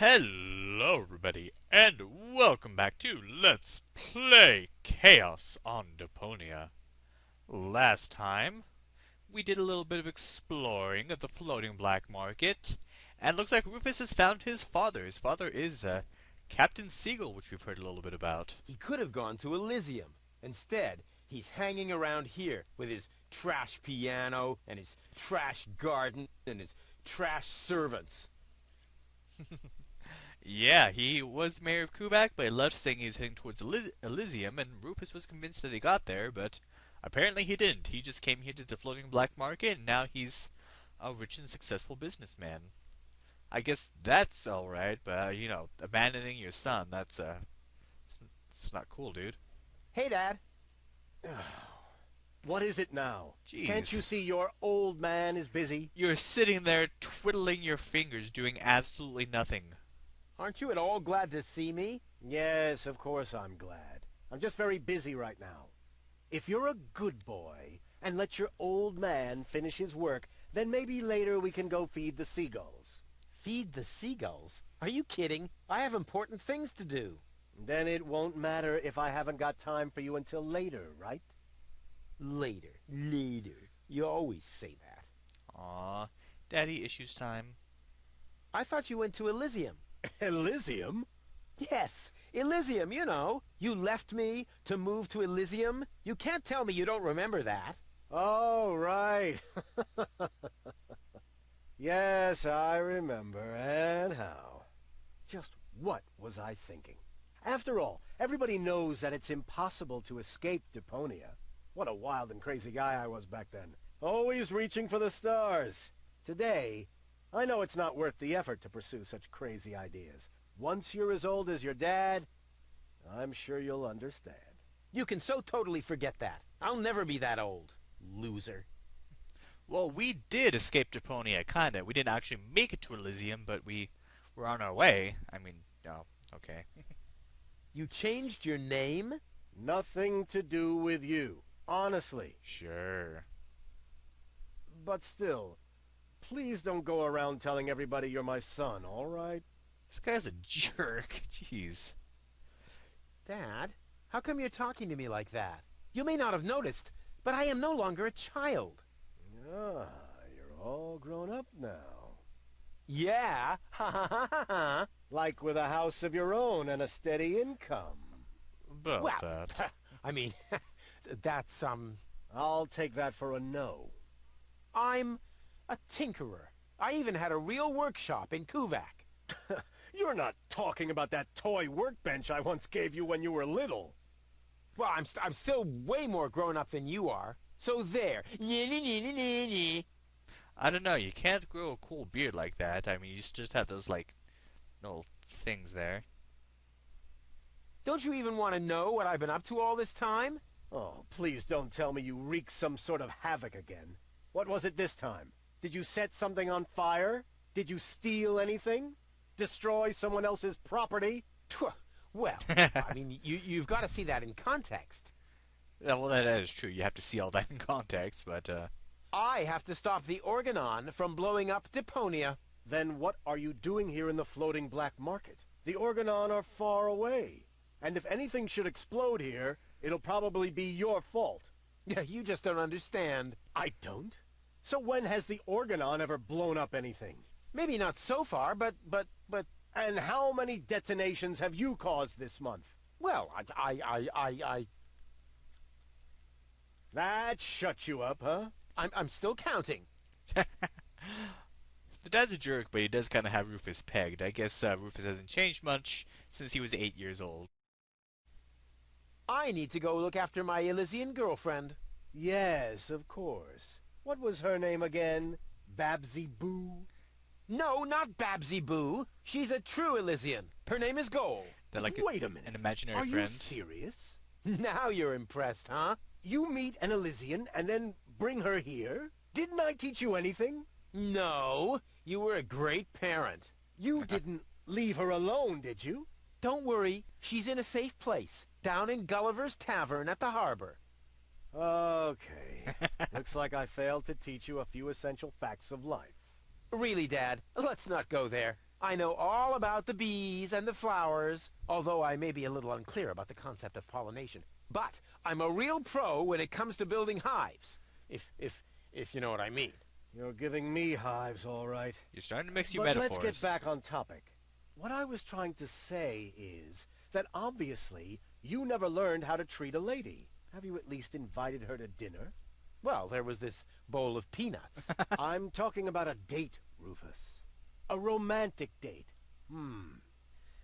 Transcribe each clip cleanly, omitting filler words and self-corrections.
Hello, everybody, and welcome back to Let's Play Chaos on Deponia. Last time, we did a little bit of exploring of the floating black market, and looks like Rufus has found his father. His father is Captain Seagull, which we've heard a little bit about. He could have gone to Elysium. Instead, he's hanging around here with his trash piano and his trash garden and his trash servants. Yeah, he was the mayor of Kubak, but he left saying he was heading towards Elysium, and Rufus was convinced that he got there, but apparently he didn't. He just came here to the floating black market, and now he's a rich and successful businessman. I guess that's alright, but, abandoning your son, it's not cool, dude. Hey, Dad. What is it now? Jeez. Can't you see your old man is busy? You're sitting there twiddling your fingers, doing absolutely nothing. Aren't you at all glad to see me? Yes, of course I'm glad. I'm just very busy right now. If you're a good boy and let your old man finish his work, then maybe later we can go feed the seagulls. Feed the seagulls? Are you kidding? I have important things to do. Then it won't matter if I haven't got time for you until later, right? Later. You always say that. Aw, daddy issues time. I thought you went to Elysium. Elysium? Yes, Elysium, you know. You left me to move to Elysium. You can't tell me you don't remember that. Oh, right. Yes, I remember. And how? Just what was I thinking? After all, everybody knows that it's impossible to escape Deponia. What a wild and crazy guy I was back then. Always reaching for the stars. Today, I know it's not worth the effort to pursue such crazy ideas. Once you're as old as your dad, I'm sure you'll understand. You can so totally forget that. I'll never be that old. Loser. Well, we did escape Deponia, kinda. We didn't actually make it to Elysium, but we were on our way. Okay. You changed your name? Nothing to do with you. Honestly. Sure. But still, please don't go around telling everybody you're my son, all right? This guy's a jerk. Jeez. Dad, how come you're talking to me like that? You may not have noticed, but I am no longer a child. Ah, you're all grown up now. Yeah, ha ha ha ha ha. Like with a house of your own and a steady income. About Well, that. I mean, that's, I'll take that for a no. I'm a tinkerer. I even had a real workshop in Kuvak. You're not talking about that toy workbench I once gave you when you were little. Well, I'm still way more grown up than you are. So there. I don't know, you can't grow a cool beard like that. I mean, you just have those, little things there. Don't you even want to know what I've been up to all this time? Oh, please don't tell me you wreaked some sort of havoc again. What was it this time? Did you set something on fire? Did you steal anything? Destroy someone else's property? Well, I mean, you've got to see that in context. Yeah, well, that is true. You have to see all that in context, but, I have to stop the Organon from blowing up Deponia. Then what are you doing here in the floating black market? The Organon are far away. And if anything should explode here, it'll probably be your fault. Yeah, you just don't understand. I don't? So when has the Organon ever blown up anything? Maybe not so far, but... And how many detonations have you caused this month? Well, I... That shut you up, huh? I'm still counting. the dad's a jerk, but he does kind of have Rufus pegged. I guess Rufus hasn't changed much since he was 8 years old. I need to go look after my Elysian girlfriend. Yes, of course. What was her name again? Babsy Boo? No, not Babsy Boo. She's a true Elysian. Her name is Goal. They're like Wait a minute. an imaginary Are friend. you serious? Now you're impressed, huh? You meet an Elysian and then bring her here? Didn't I teach you anything? No, you were a great parent. You didn't leave her alone, did you? Don't worry, she's in a safe place, down in Gulliver's Tavern at the harbor. Okay. Looks like I failed to teach you a few essential facts of life. Really, Dad, let's not go there. I know all about the bees and the flowers, although I may be a little unclear about the concept of pollination. But I'm a real pro when it comes to building hives, if you know what I mean. You're giving me hives, all right. You're starting to mix your But metaphors. let's get back on topic. What I was trying to say is that obviously you never learned how to treat a lady. Have you at least invited her to dinner? Well, there was this bowl of peanuts. I'm talking about a date, Rufus. A romantic date.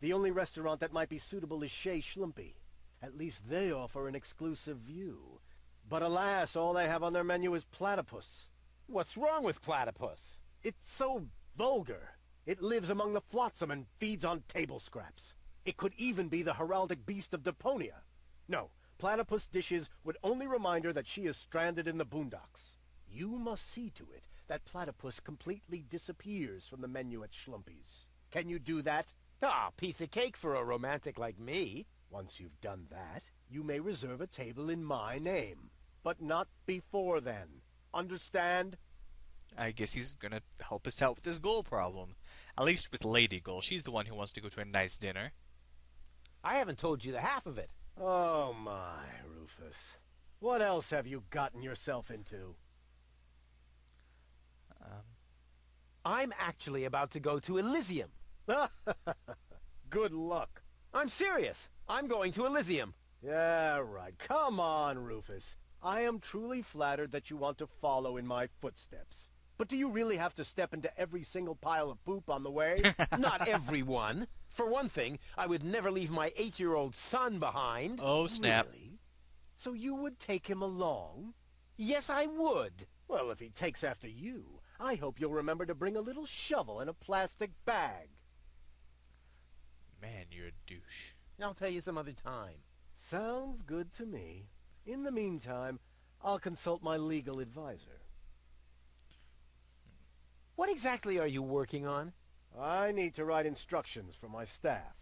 The only restaurant that might be suitable is Shea Schlumpy. At least they offer an exclusive view. But alas, all they have on their menu is platypus. What's wrong with platypus? It's so vulgar. It lives among the flotsam and feeds on table scraps. It could even be the heraldic beast of Deponia. No, platypus dishes would only remind her that she is stranded in the boondocks. You must see to it that platypus completely disappears from the menu at Schlumpy's. Can you do that? Ah, piece of cake for a romantic like me. Once you've done that, you may reserve a table in my name. But not before then. Understand? I guess he's gonna help us out with this goal problem. At least with Lady Goal. She's the one who wants to go to a nice dinner. I haven't told you the half of it. Oh my, Rufus. What else have you gotten yourself into? I'm actually about to go to Elysium. Good luck. I'm serious. I'm going to Elysium. Yeah, right. Come on, Rufus. I am truly flattered that you want to follow in my footsteps. But do you really have to step into every single pile of poop on the way? Not everyone. For one thing, I would never leave my 8-year-old son behind. Oh, snap. Really? So you would take him along? Yes, I would. Well, if he takes after you, I hope you'll remember to bring a little shovel and a plastic bag. Man, you're a douche. I'll tell you some other time. Sounds good to me. In the meantime, I'll consult my legal advisor. What exactly are you working on? I need to write instructions for my staff.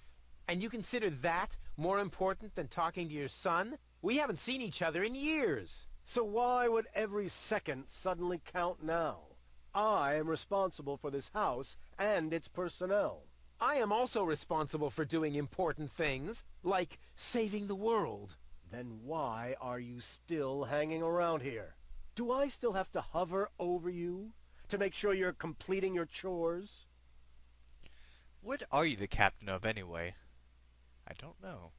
And you consider that more important than talking to your son? We haven't seen each other in years. So why would every second suddenly count now? I am responsible for this house and its personnel. I am also responsible for doing important things, like saving the world. Then why are you still hanging around here? Do I still have to hover over you to make sure you're completing your chores? What are you the captain of, anyway? I don't know.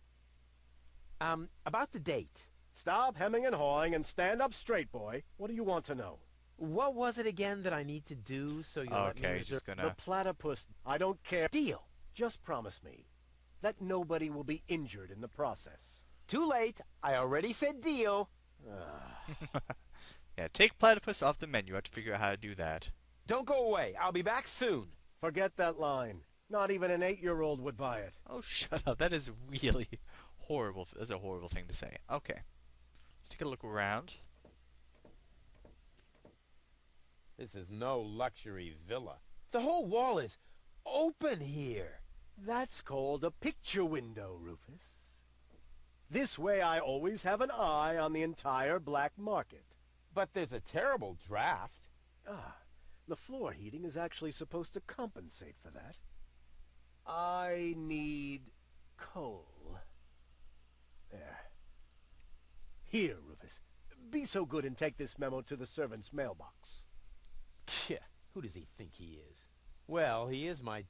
About the date. Stop hemming and hawing and stand up straight, boy. What do you want to know? What was it again that I need to do so you'll let me Okay, reserve just The gonna... platypus. I don't care. deal? Just promise me that nobody will be injured in the process. Too late. I already said deal. Yeah, take platypus off the menu. I have to figure out how to do that. Don't go away. I'll be back soon. Forget that line. Not even an 8-year-old would buy it. Oh, shut up. That is really horrible. That's a horrible thing to say. Okay. Let's take a look around. This is no luxury villa. The whole wall is open here. That's called a picture window, Rufus. This way I always have an eye on the entire black market. But there's a terrible draft. The floor heating is actually supposed to compensate for that. I need coal. There. Here, Rufus. Be so good and take this memo to the servant's mailbox. Yeah, who does he think he is? Well, he is my...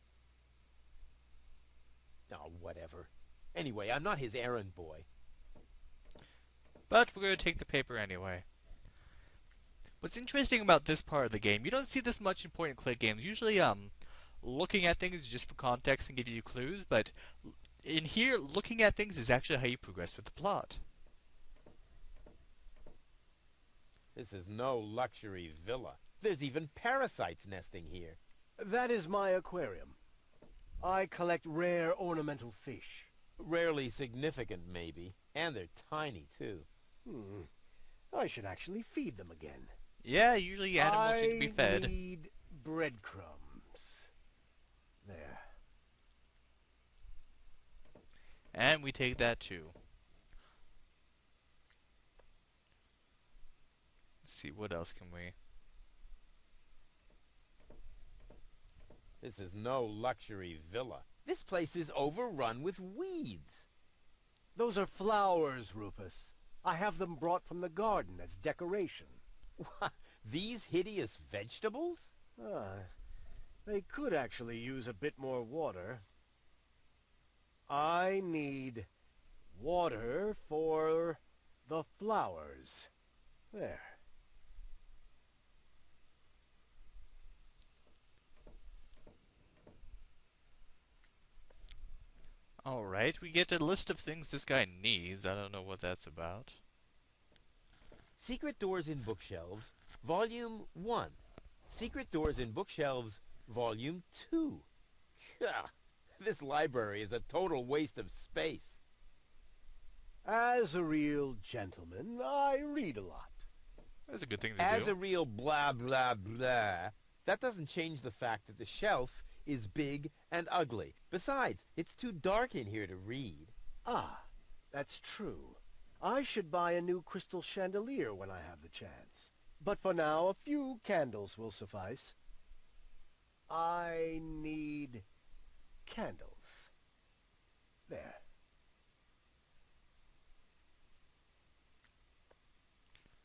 Oh, whatever. Anyway, I'm not his errand boy. But we're going to take the paper anyway. What's interesting about this part of the game, you don't see this much in point-and-click games. Usually, looking at things is just for context and give you clues, but in here, looking at things is actually how you progress with the plot. This is no luxury villa. There's even parasites nesting here. That is my aquarium. I collect rare ornamental fish. Rarely significant, maybe. And they're tiny, too. I should actually feed them again. Yeah, usually animals need to be I fed. need breadcrumbs. There. And we take that too. Let's see, what else can we... This is no luxury villa. This place is overrun with weeds. Those are flowers, Rufus. I have them brought from the garden as decoration. What? These hideous vegetables? They could actually use a bit more water. I need water for the flowers. There. Alright, we get a list of things this guy needs. I don't know what that's about. Secret Doors in Bookshelves, Volume 1. Secret Doors in Bookshelves, Volume 2. This library is a total waste of space. As a real gentleman, I read a lot. That's a good thing to As do. a real blah blah blah, that doesn't change the fact that the shelf is big and ugly. Besides, it's too dark in here to read. Ah, that's true. I should buy a new crystal chandelier when I have the chance. But for now, a few candles will suffice. I need candles. There.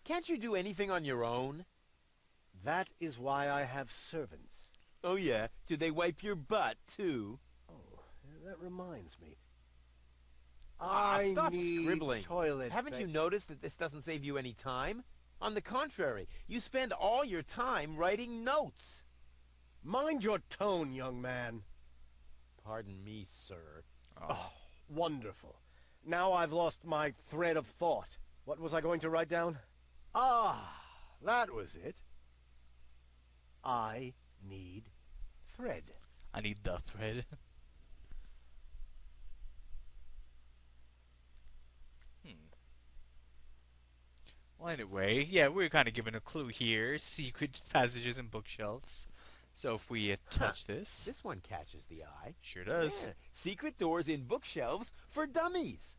Can't you do anything on your own? That is why I have servants. Oh yeah, do they wipe your butt too? Oh, that reminds me. Stop need scribbling. toilet Haven't you noticed that this doesn't save you any time? On the contrary, you spend all your time writing notes. Mind your tone, young man. Pardon me, sir. Oh, wonderful. Now I've lost my thread of thought. What was I going to write down? Ah, that was it. I need thread. I need the thread. Well, anyway, yeah, we're kind of given a clue here. Secret passages and bookshelves. So if we touch this... This one catches the eye. Sure does. Yeah. Secret doors in bookshelves for dummies.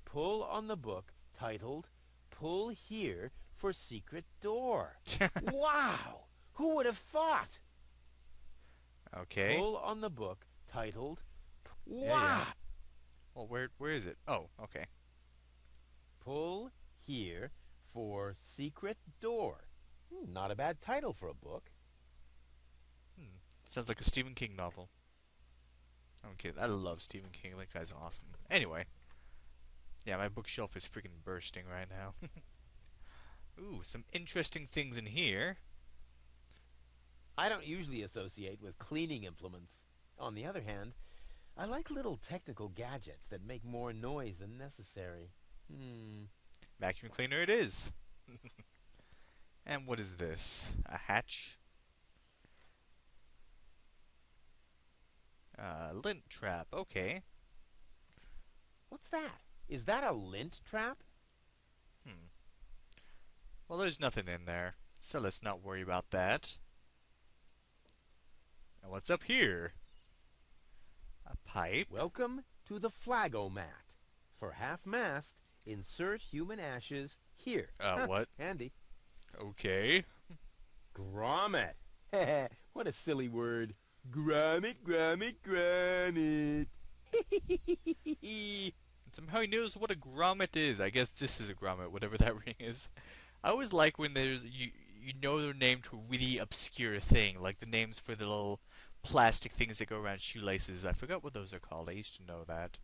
Pull on the book titled Pull Here for Secret Door. Wow! Who would have thought? Okay. Pull on the book titled Wow! Yeah. Well, where is it? Oh, okay. Pull Here for Secret Door. Not a bad title for a book. Sounds like a Stephen King novel. I'm kidding. I love Stephen King. That guy's awesome. Anyway. Yeah, my bookshelf is freaking bursting right now. Ooh, some interesting things in here. I don't usually associate with cleaning implements. On the other hand, I like little technical gadgets that make more noise than necessary. Vacuum cleaner it is. And what is this? A hatch? Lint trap. Okay. What's that? Is that a lint trap? Well, there's nothing in there, so let's not worry about that. And what's up here? A pipe? Welcome to the Flagomat. For half-mast, insert human ashes here. What? Handy. Okay. Grommet. What a silly word. Grommet, grommet, grommet. And somehow he knows what a grommet is. I guess this is a grommet, whatever that ring is. I always like when there's you know their name to a really obscure thing, like the names for the little plastic things that go around shoelaces. I forgot what those are called. I used to know that.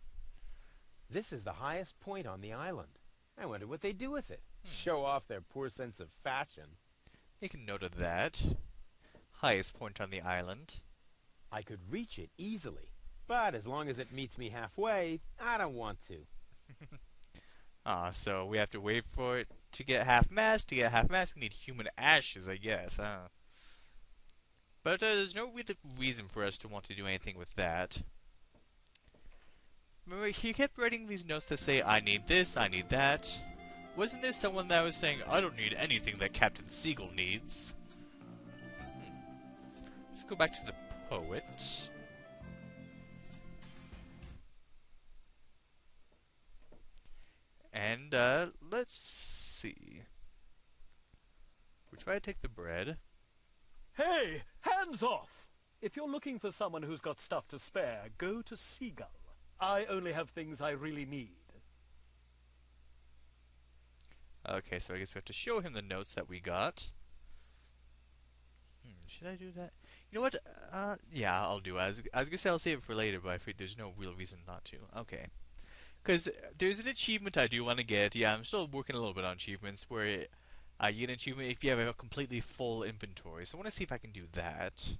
This is the highest point on the island. I wonder what they do with it. Show off their poor sense of fashion. Make a note of that. Highest point on the island. I could reach it easily, but as long as it meets me halfway, I don't want to. So we have to wait for it to get half-mast. To get half-mast, we need human ashes, I guess, huh? But there's no reason for us to want to do anything with that. Remember, he kept writing these notes that say, I need this, I need that. Wasn't there someone that was saying, I don't need anything that Captain Seagull needs? Let's go back to the poet. And, let's see. Which way I take the bread? Hey, Hands off! If you're looking for someone who's got stuff to spare, go to Seagull. I only have things I really need. Okay, so I guess we have to show him the notes that we got. Should I do that? You know what? Yeah, I'll do it. I was gonna say I'll save it for later, but I think there's no real reason not to. Okay. Because there's an achievement I do want to get. Yeah, I'm still working a little bit on achievements where you get an achievement if you have a completely full inventory. So I want to see if I can do that.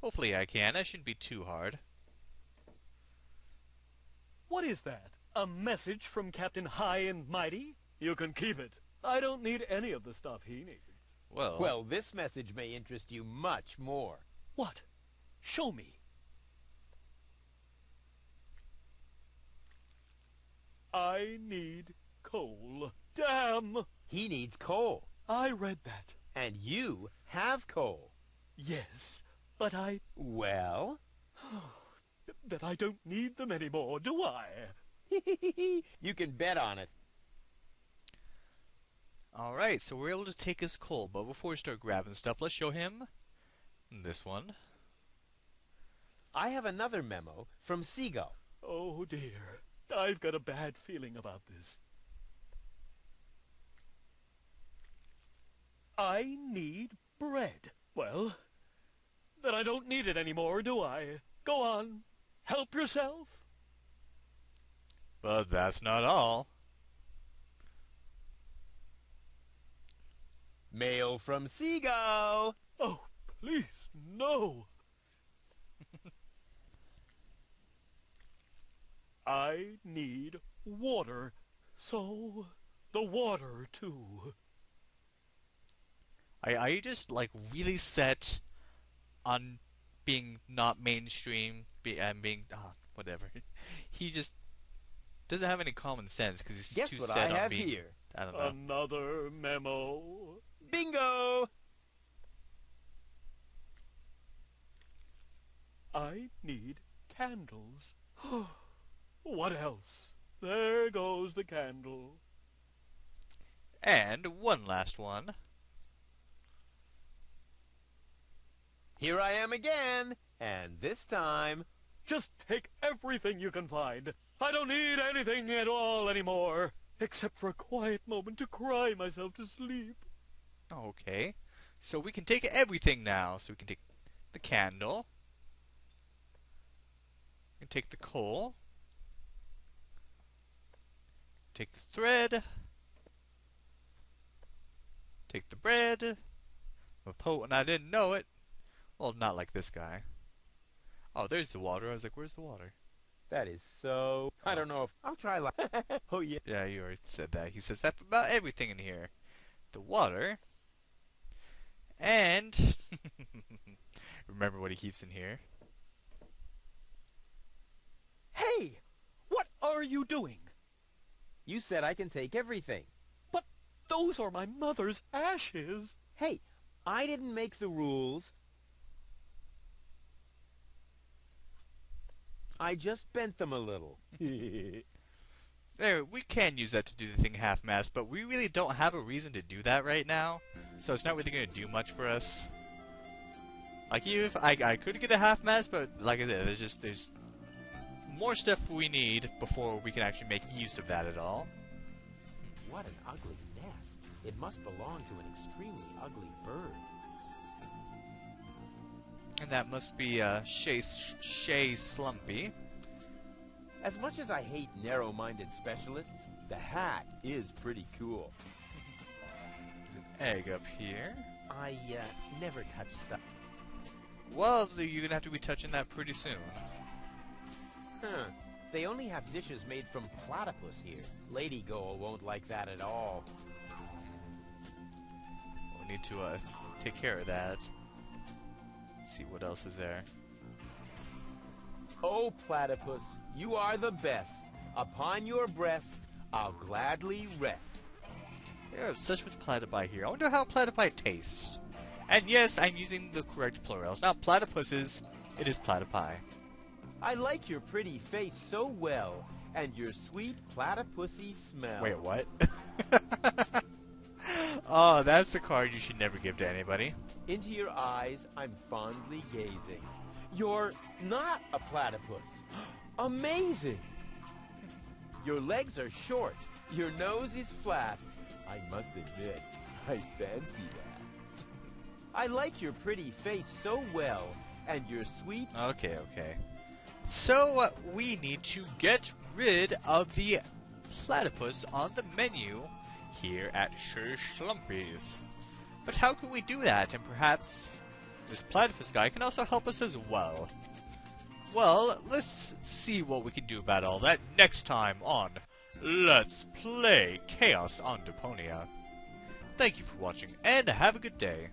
Hopefully I can. That shouldn't be too hard. What is that? A message from Captain High and Mighty? You can keep it. I don't need any of the stuff he needs. Well, this message may interest you much more. What? Show me. I need coal. Damn! He needs coal. I read that. And you have coal. Yes, but Well? that I don't need them anymore, do I? You can bet on it. Alright, so we're able to take his coal, but before we start grabbing stuff, let's show him this one. I have another memo from Seagull. Oh dear, I've got a bad feeling about this. I need bread. Well, then I don't need it anymore, do I? Go on, help yourself. But that's not all. Mail from Seagull. Oh, please, no. I need water, so the water too. Are you just like really set on being not mainstream and being whatever? He just doesn't have any common sense because he's Guess too what set I on have being. here? I don't know. Another memo. Bingo! I need candles. What else? There goes the candle. And one last one. Here I am again, and this time... Just take everything you can find. I don't need anything at all anymore, except for a quiet moment to cry myself to sleep. Okay. So we can take everything now. So we can take the candle. We can take the coal. Take the thread. Take the bread. I'm a poet and I didn't know it. Well, not like this guy. Oh, there's the water. I was like, where's the water? That is so... I don't know if... I'll try like... Oh, yeah. Yeah, you already said that. He says that about everything in here. The water. And... remember what he keeps in here. Hey! What are you doing? You said I can take everything. But those are my mother's ashes. Hey, I didn't make the rules. I just bent them a little. There, we can use that to do the thing half-mast, but we really don't have a reason to do that right now. So it's not really going to do much for us. Like, even if I could get a half-mast, but like I said, there's more stuff we need before we can actually make use of that at all. What an ugly nest. It must belong to an extremely ugly bird. And that must be Shay Slumpy. As much as I hate narrow-minded specialists, the hat is pretty cool. There's an egg up here. I never touch stuff. Well, you're going to have to be touching that pretty soon. Huh. They only have dishes made from platypus here. Lady Goal won't like that at all. We need to take care of that. Let's see what else is there. Oh, platypus, you are the best. Upon your breast, I'll gladly rest. They're obsessed with platypi here. I wonder how platypi taste. And yes, I'm using the correct plurals. Not platypuses, it is platypi. I like your pretty face so well, and your sweet platypusy smell. Wait, what? Oh, that's a card you should never give to anybody. Into your eyes, I'm fondly gazing. You're not a platypus. Amazing! Your legs are short. Your nose is flat. I must admit, I fancy that. I like your pretty face so well, and your sweet... Okay. So, we need to get rid of the platypus on the menu here at Sure Schlumpy's. But how can we do that? And perhaps this platypus guy can also help us as well. Well, let's see what we can do about all that next time on Let's Play Chaos on Deponia. Thank you for watching, and have a good day.